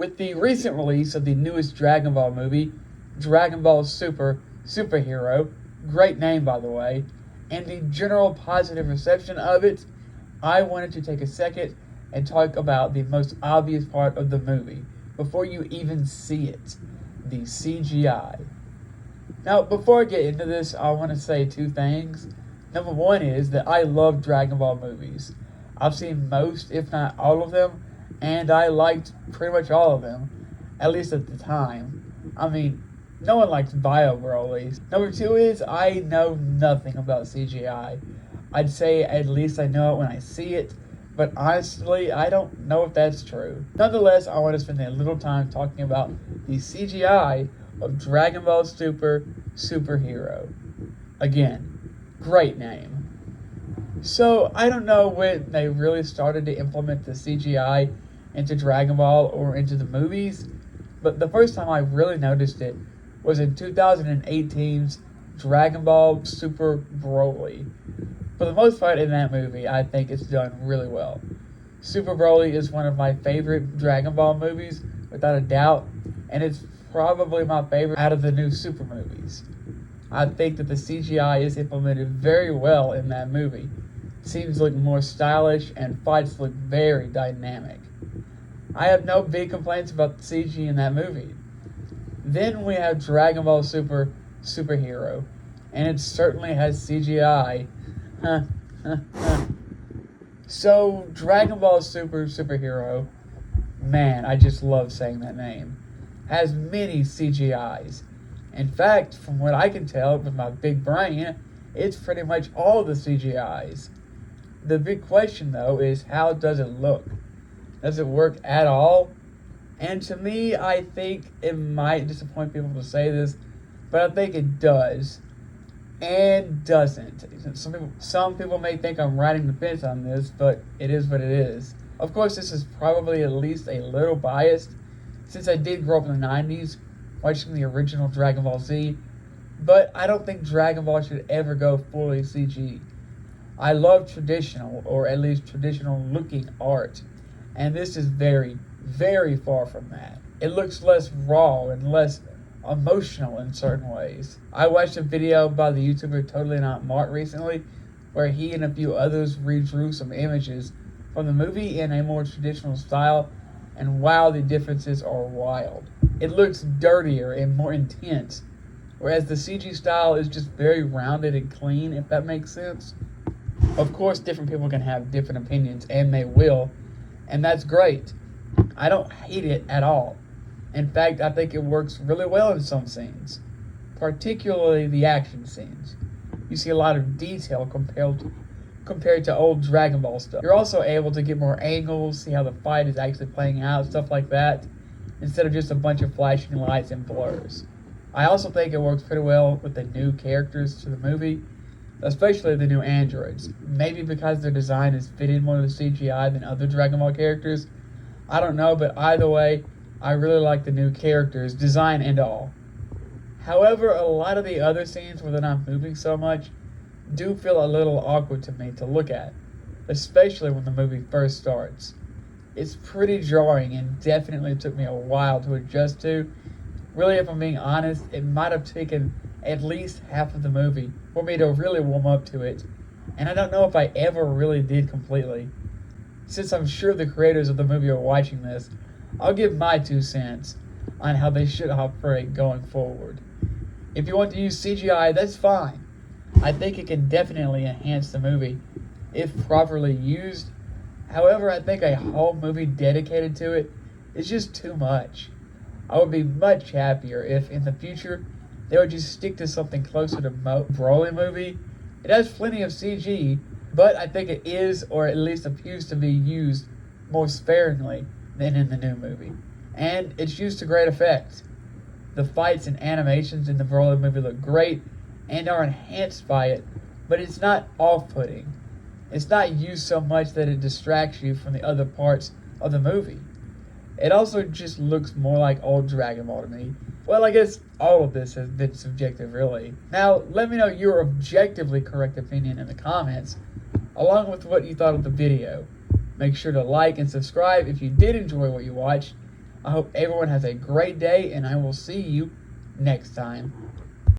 With the recent release of the newest Dragon Ball movie, Dragon Ball Super Superhero, great name by the way, and the general positive reception of it, I wanted to take a second and talk about the most obvious part of the movie before you even see it, the CGI. Now, before I get into this, I want to say two things. Number one is that I love Dragon Ball movies. I've seen most, if not all of them, and I liked pretty much all of them, at least at the time. I mean, no one likes Bio Broly. Number two is I know nothing about CGI. I'd say at least I know it when I see it, but honestly, I don't know if that's true. Nonetheless, I want to spend a little time talking about the CGI of Dragon Ball Superhero. Again, great name. So, I don't know when they really started to implement the CGI into Dragon Ball or into the movies, but the first time I really noticed it was in 2018's Dragon Ball Super Broly. For the most part in that movie, I think it's done really well. Super Broly is one of my favorite Dragon Ball movies, without a doubt, and it's probably my favorite out of the new Super movies. I think that the CGI is implemented very well in that movie. Scenes look more stylish and fights look very dynamic. I have no big complaints about the CG in that movie. Then we have Dragon Ball Superhero, and it certainly has CGI. So, Dragon Ball Superhero, man, I just love saying that name, has many CGIs. In fact, from what I can tell with my big brain, it's pretty much all the CGIs. The big question, though, is how does it look? Does it work at all? And to me, I think it might disappoint people to say this, but I think it does and doesn't. Some people may think I'm riding the fence on this, but it is what it is. Of course, this is probably at least a little biased, since I did grow up in the 90s watching the original Dragon Ball Z, but I don't think Dragon Ball should ever go fully CG. I love traditional, or at least traditional looking art, and this is very, very far from that. It looks less raw and less emotional in certain ways. I watched a video by the YouTuber Totally Not Mark recently, where he and a few others redrew some images from the movie in a more traditional style, and wow, the differences are wild. It looks dirtier and more intense, whereas the CG style is just very rounded and clean, if that makes sense. Of course, different people can have different opinions, and they will, and that's great. I don't hate it at all. In fact, I think it works really well in some scenes, particularly the action scenes. You see a lot of detail compared to old Dragon Ball stuff. You're also able to get more angles, see how the fight is actually playing out, stuff like that, instead of just a bunch of flashing lights and blurs. I also think it works pretty well with the new characters to the movie, especially the new androids. Maybe because their design is fitted more to the CGI than other Dragon Ball characters. I don't know, but either way, I really like the new characters, design and all. However, a lot of the other scenes where they're not moving so much do feel a little awkward to me to look at, especially when the movie first starts. It's pretty jarring and definitely took me a while to adjust to. Really, if I'm being honest, it might have taken at least half of the movie for me to really warm up to it, and I don't know if I ever really did completely. Since I'm sure the creators of the movie are watching this, I'll give my 2 cents on how they should operate going forward. If you want to use CGI, that's fine. I think it can definitely enhance the movie if properly used. However, I think a whole movie dedicated to it is just too much. I would be much happier if in the future they would just stick to something closer to Broly movie. It has plenty of CG, but I think it is, or at least appears to be, used more sparingly than in the new movie. And it's used to great effect. The fights and animations in the Broly movie look great and are enhanced by it, but it's not off-putting. It's not used so much that it distracts you from the other parts of the movie. It also just looks more like old Dragon Ball to me. Well, I guess all of this has been subjective, really. Now, let me know your objectively correct opinion in the comments, along with what you thought of the video. Make sure to like and subscribe if you did enjoy what you watched. I hope everyone has a great day, and I will see you next time.